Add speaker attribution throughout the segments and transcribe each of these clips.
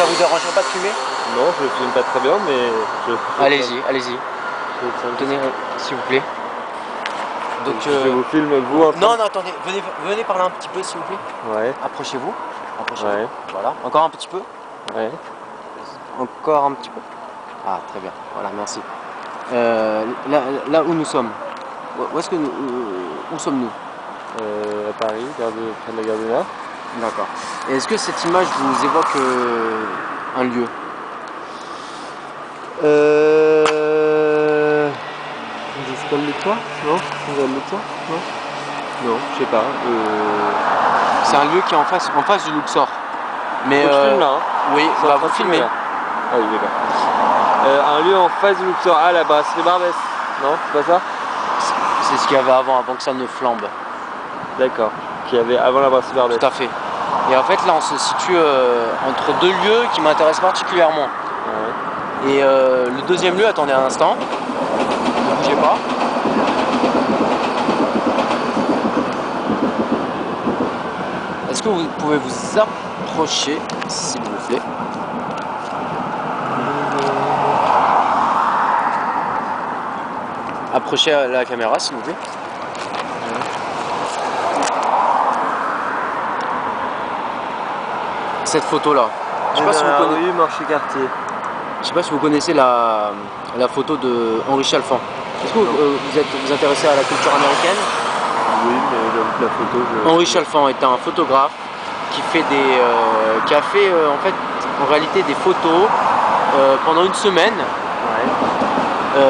Speaker 1: vous dérangerait pas de fumer?
Speaker 2: Non, je ne filme pas très bien, mais
Speaker 1: Allez-y, allez-y. Tenez, s'il vous plaît. Donc,
Speaker 2: je vous filme vous en train
Speaker 1: non, non, attendez, venez parler un petit peu, s'il vous plaît.
Speaker 2: Ouais.
Speaker 1: Approchez-vous. Approchez-vous.
Speaker 2: Ouais.
Speaker 1: Voilà. Encore un petit peu.
Speaker 2: Ouais.
Speaker 1: Encore un petit peu. Ah, très bien. Voilà, merci. Là où nous sommes. Où est-ce que nous, où sommes-nous?
Speaker 2: À Paris, près de la gare du Nord.
Speaker 1: D'accord. Et est-ce que cette image vous évoque un lieu?
Speaker 2: Des écoles de toi? Non? Des écoles de toi? Non? Non, je sais pas.
Speaker 1: C'est un lieu qui est en face du Luxor. Mais
Speaker 2: Faut que je filme là, hein?
Speaker 1: oui, bah vous filmez.
Speaker 2: Ah oui, d'accord. Un lieu en face du Luxor. Ah, la brasserie Barbès. Non, c'est pas ça?
Speaker 1: C'est ce qu'il y avait avant que ça ne flambe.
Speaker 2: D'accord. Qu'il y avait avant la brasserie Barbès.
Speaker 1: Tout à fait. Et en fait là on se situe entre deux lieux qui m'intéressent particulièrement.
Speaker 2: Ouais.
Speaker 1: Et le deuxième lieu, attendez un instant. Ne bougez pas. Est-ce que vous pouvez vous approcher, s'il vous plaît? Approchez à la caméra, s'il vous plaît. Cette photo-là. Je sais pas si vous connaissez.
Speaker 2: Rue Marché-Cartier.
Speaker 1: Je sais pas si vous connaissez la photo de Henri Chalfant. Est-ce que vous êtes intéressé à la culture américaine?
Speaker 2: Oui, mais la photo.
Speaker 1: Henri Chalfant est un photographe qui fait qui a fait en fait en réalité des photos pendant une semaine.
Speaker 2: Ouais.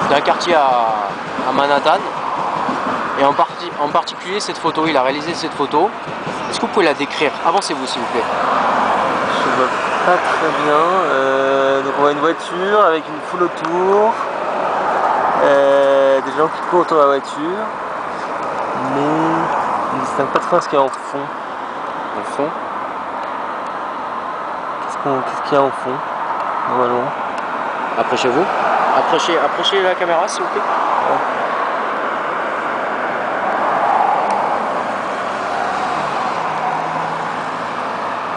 Speaker 1: D'un quartier à Manhattan. Et en particulier cette photo, il a réalisé cette photo. Est-ce que vous pouvez la décrire? Avancez-vous s'il vous plaît.
Speaker 2: Je vois pas très bien. Donc on voit une voiture avec une foule autour. Des gens qui courent autour de la voiture. Mais on ne distingue pas très bien ce qu'il y a au fond.
Speaker 1: Au fond.
Speaker 2: Qu'est-ce qu'il y a au fond? Normalement.
Speaker 1: Approchez-vous. Approchez la caméra s'il vous plaît.
Speaker 2: Ouais.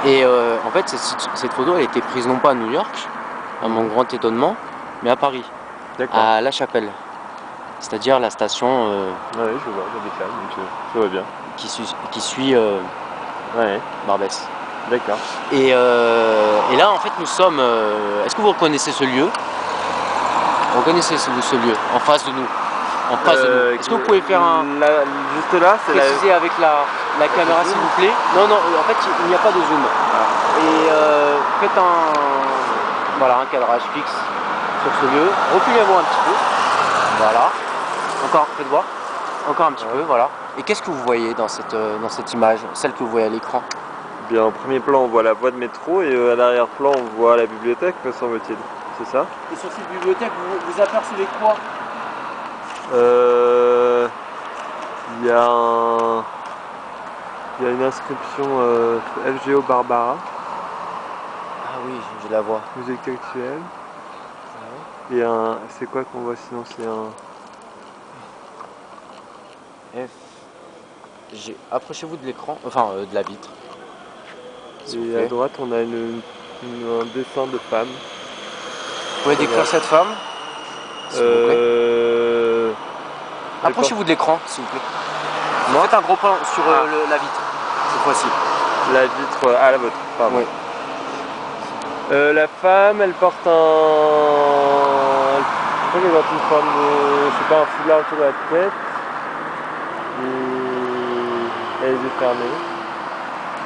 Speaker 1: Et en fait cette photo elle a été prise non pas à New York, à mon grand étonnement, mais à Paris, à La Chapelle. C'est-à-dire la station
Speaker 2: ouais, je vois, il y a des flammes, donc je vois bien.
Speaker 1: Qui suit
Speaker 2: ouais.
Speaker 1: Barbès.
Speaker 2: D'accord.
Speaker 1: Et là en fait nous sommes... est-ce que vous reconnaissez ce lieu? Reconnaissez-vous ce lieu en face de nous? En face de nous. Est-ce que vous pouvez faire un...
Speaker 2: juste là, c'est
Speaker 1: préciser avec la caméra s'il vous plaît? Non, non, en fait il n'y a pas de zoom.
Speaker 2: Ah.
Speaker 1: Et faites un cadrage fixe sur ce lieu. Reculez-moi un petit peu. Voilà. Encore, faites voir. Encore un petit peu, voilà. Et qu'est-ce que vous voyez dans cette image, celle que vous voyez à l'écran?
Speaker 2: Bien, en premier plan, on voit la voie de métro et à l'arrière-plan, on voit la bibliothèque, me semble-t-il. C'est ça?
Speaker 1: Et sur cette bibliothèque, vous apercevez quoi?
Speaker 2: Il y a une inscription FGO Barbara.
Speaker 1: Ah oui, je la vois.
Speaker 2: Musique actuelle.
Speaker 1: Ouais.
Speaker 2: Et c'est quoi qu'on voit sinon? C'est un...
Speaker 1: Approchez-vous de l'écran, enfin de la vitre.
Speaker 2: Et à droite, on a un dessin de femme.
Speaker 1: Vous pouvez décrire cette femme? Approchez-vous de l'écran, s'il vous plaît. Faites un gros plan sur la vitre, cette fois-ci.
Speaker 2: La vitre, la vôtre, pardon.
Speaker 1: Oui.
Speaker 2: La femme, elle porte un... Je crois qu'elle porte une forme de... Je sais pas, un foulard autour de la tête. Et elle a les yeux fermés.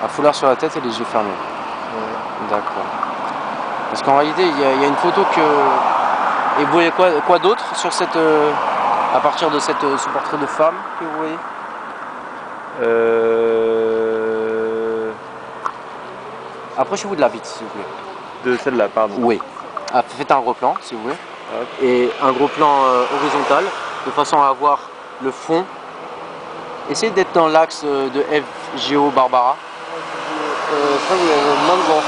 Speaker 1: Un foulard sur la tête et les yeux fermés.
Speaker 2: Ouais.
Speaker 1: D'accord. Parce qu'en réalité, il y a une photo que... Et vous voyez quoi d'autre sur cette... à partir de ce portrait de femme que vous voyez? Approchez-vous de la vitre, s'il vous plaît.
Speaker 2: De celle-là, pardon.
Speaker 1: Oui. Faites un gros plan, si vous voulez.
Speaker 2: Hop.
Speaker 1: Et un gros plan horizontal, de façon à avoir le fond. Essayez d'être dans l'axe de FGO Barbara.
Speaker 2: Ça, vous avez une main devant.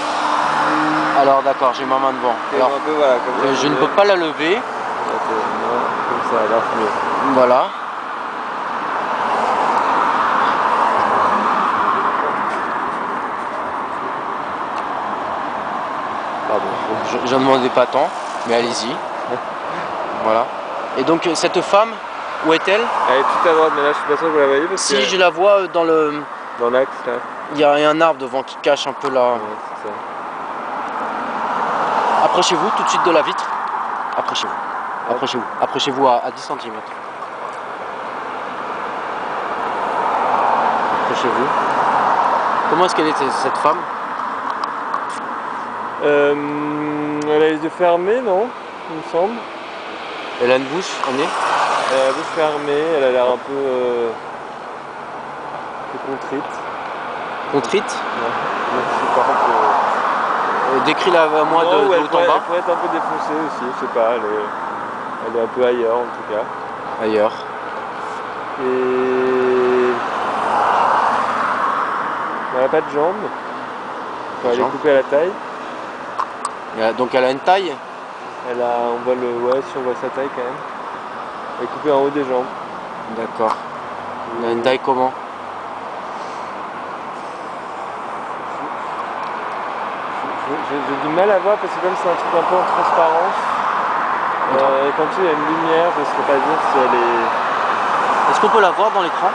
Speaker 1: Alors d'accord, j'ai ma main devant. Alors,
Speaker 2: un peu, voilà, comme ça,
Speaker 1: je ne peux pas la lever.
Speaker 2: Comme ça, là c'est mieux.
Speaker 1: Voilà.
Speaker 2: Pardon.
Speaker 1: J'en demandais pas tant, mais allez-y. Voilà. Et donc cette femme, où est-elle?
Speaker 2: Elle est tout à droite, mais là je suis pas sûr que vous la voyez parce
Speaker 1: Si
Speaker 2: que
Speaker 1: je la vois dans le...
Speaker 2: dans l'axe là.
Speaker 1: Il y a un arbre devant qui cache un peu la...
Speaker 2: Ouais, c'est ça.
Speaker 1: Approchez-vous tout de suite de la vitre. Approchez-vous. Approchez-vous. Approchez-vous à 10 cm. Approchez-vous. Comment est-ce qu'elle était cette femme?
Speaker 2: Elle a les yeux fermés, non? Il me semble.
Speaker 1: Elle a une bouche, un nez?
Speaker 2: Elle a la bouche fermée, elle a l'air un peu contrite.
Speaker 1: Contrite?
Speaker 2: Ouais. Je sais pas,
Speaker 1: Décris-la à moi de haut en
Speaker 2: elle
Speaker 1: bas.
Speaker 2: pourrait être un peu défoncée aussi, je sais pas, elle est un peu ailleurs en tout cas.
Speaker 1: Ailleurs.
Speaker 2: Et elle n'a pas de jambes. Enfin, elle est coupée à la taille.
Speaker 1: Donc elle a une taille?
Speaker 2: Elle a, on voit ouais, si on voit sa taille quand même. Elle est coupée en haut des jambes.
Speaker 1: D'accord. Elle a une taille comment?
Speaker 2: J'ai du mal à voir parce que comme c'est un truc un peu en transparence, quand il y a une lumière, je ne saurais pas dire si elle est...
Speaker 1: Est-ce qu'on peut la voir dans l'écran?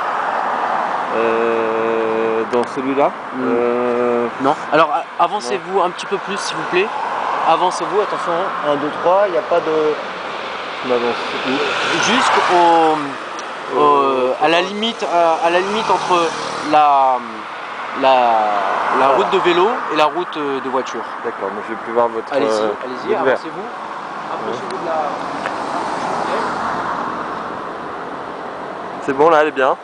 Speaker 2: Dans celui-là
Speaker 1: Non. Alors avancez-vous un petit peu plus s'il vous plaît. Avancez-vous, attention, 1, 2, 3, il n'y a pas de...
Speaker 2: On avance.
Speaker 1: À la limite entre la route de vélo et la route de voiture.
Speaker 2: D'accord, mais je vais plus voir votre...
Speaker 1: Allez-y,
Speaker 2: votre verre.
Speaker 1: avancez-vous. Approchez-vous de la...
Speaker 2: C'est bon là, elle est bien.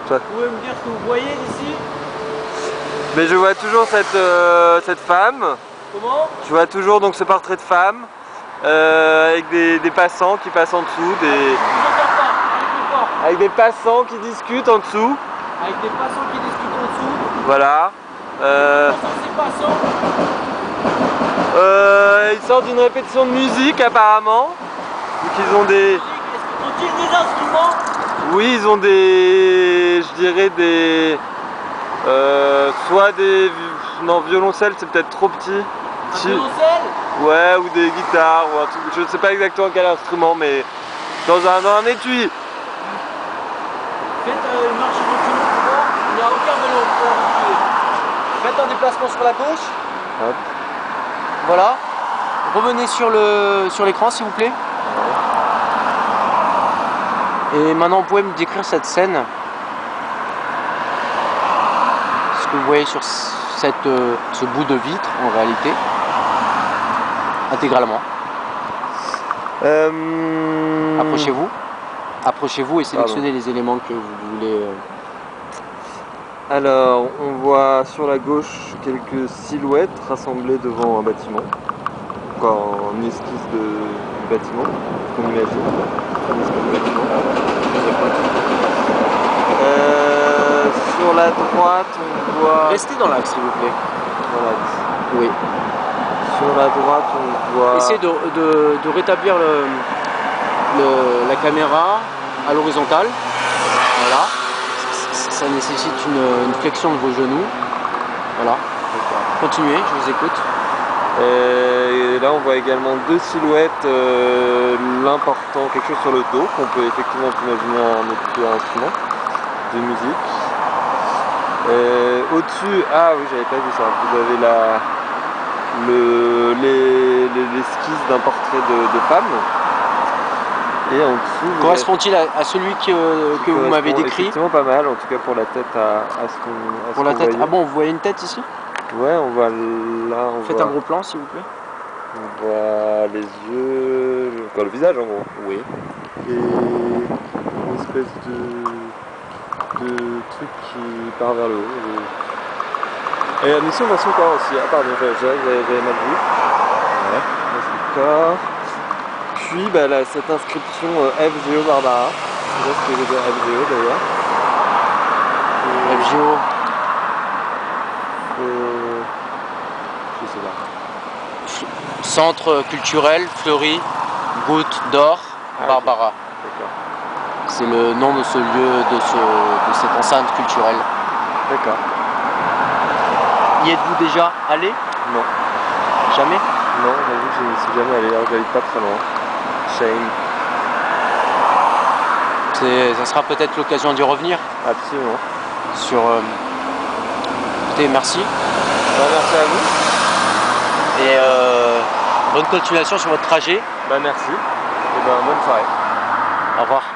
Speaker 1: Vous pouvez me dire ce que vous voyez ici?
Speaker 2: Mais je vois toujours cette femme.
Speaker 1: Comment?
Speaker 2: Je vois toujours donc ce portrait de femme avec des passants qui passent en dessous, avec des passants qui discutent en dessous.
Speaker 1: Avec des passants qui discutent en dessous.
Speaker 2: Voilà.
Speaker 1: Ces passants.
Speaker 2: Ils sortent d'une répétition de musique apparemment. Donc ils ont des...
Speaker 1: Ont-ils des instruments?
Speaker 2: Oui, ils ont des... Je dirais des... soit des... Non, violoncelle c'est peut-être trop petit.
Speaker 1: Un violoncelle?
Speaker 2: Ouais, ou des guitares, ou un truc... Je ne sais pas exactement quel instrument, mais dans un étui.
Speaker 1: Faites une marche reculée pour voir. Il n'y a aucun vélo pour reculer. Faites un déplacement sur la gauche.
Speaker 2: Hop.
Speaker 1: Voilà. Revenez sur l'écran s'il vous plaît. Et maintenant vous pouvez me décrire cette scène. Ce que vous voyez sur ce bout de vitre en réalité. Intégralement. Approchez-vous. Approchez-vous et sélectionnez les éléments que vous voulez.
Speaker 2: Alors, on voit sur la gauche quelques silhouettes rassemblées devant un bâtiment. Encore en esquisse du bâtiment, qu'on imagine. Un esquisse du bâtiment. Sur la droite, on voit...
Speaker 1: Restez dans l'axe s'il vous plaît.
Speaker 2: Dans l'axe.
Speaker 1: Oui.
Speaker 2: Sur la droite, on voit...
Speaker 1: Essayez de rétablir la caméra à l'horizontale. Voilà. Ça nécessite une flexion de vos genoux. Voilà. Continuez, je vous écoute.
Speaker 2: Et là on voit également deux silhouettes, l'un portant quelque chose sur le dos, qu'on peut effectivement imaginer un instrument de musique. Au-dessus, ah oui j'avais pas vu ça, vous avez l'esquisse d'un portrait de femme. Et en dessous...
Speaker 1: Correspond-il à celui que vous m'avez décrit?
Speaker 2: Effectivement pas mal, en tout cas pour la tête à ce qu'on
Speaker 1: Pour la tête.
Speaker 2: voyait.
Speaker 1: Ah bon, vous voyez une tête ici?
Speaker 2: Ouais, on voit là...
Speaker 1: Faites un gros plan s'il vous plaît.
Speaker 2: On voit les yeux... Enfin, le visage en gros.
Speaker 1: Oui.
Speaker 2: Et une espèce de truc qui part vers le haut. Et la mission voit son corps aussi. Ah pardon, j'avais mal vu.
Speaker 1: Ouais.
Speaker 2: Son corps. Puis bah, là, cette inscription FGO Barbara. Je sais pas ce que veut dire FGO d'ailleurs.
Speaker 1: FGO.
Speaker 2: Je sais pas.
Speaker 1: Centre culturel Fleury Goutte d'Or Barbara.
Speaker 2: Okay. D'accord.
Speaker 1: C'est le nom de ce lieu, de cette enceinte culturelle.
Speaker 2: D'accord.
Speaker 1: Y êtes-vous déjà allé?
Speaker 2: Non.
Speaker 1: Jamais?
Speaker 2: Non, j'avoue que je ne suis jamais allé, alors j'habite pas très loin. Shame.
Speaker 1: Ça sera peut-être l'occasion d'y revenir.
Speaker 2: Absolument.
Speaker 1: Sur. Écoutez, merci.
Speaker 2: Bah, merci à vous.
Speaker 1: Et bonne continuation sur votre trajet.
Speaker 2: Bah merci. Et ben bonne soirée.
Speaker 1: Au revoir.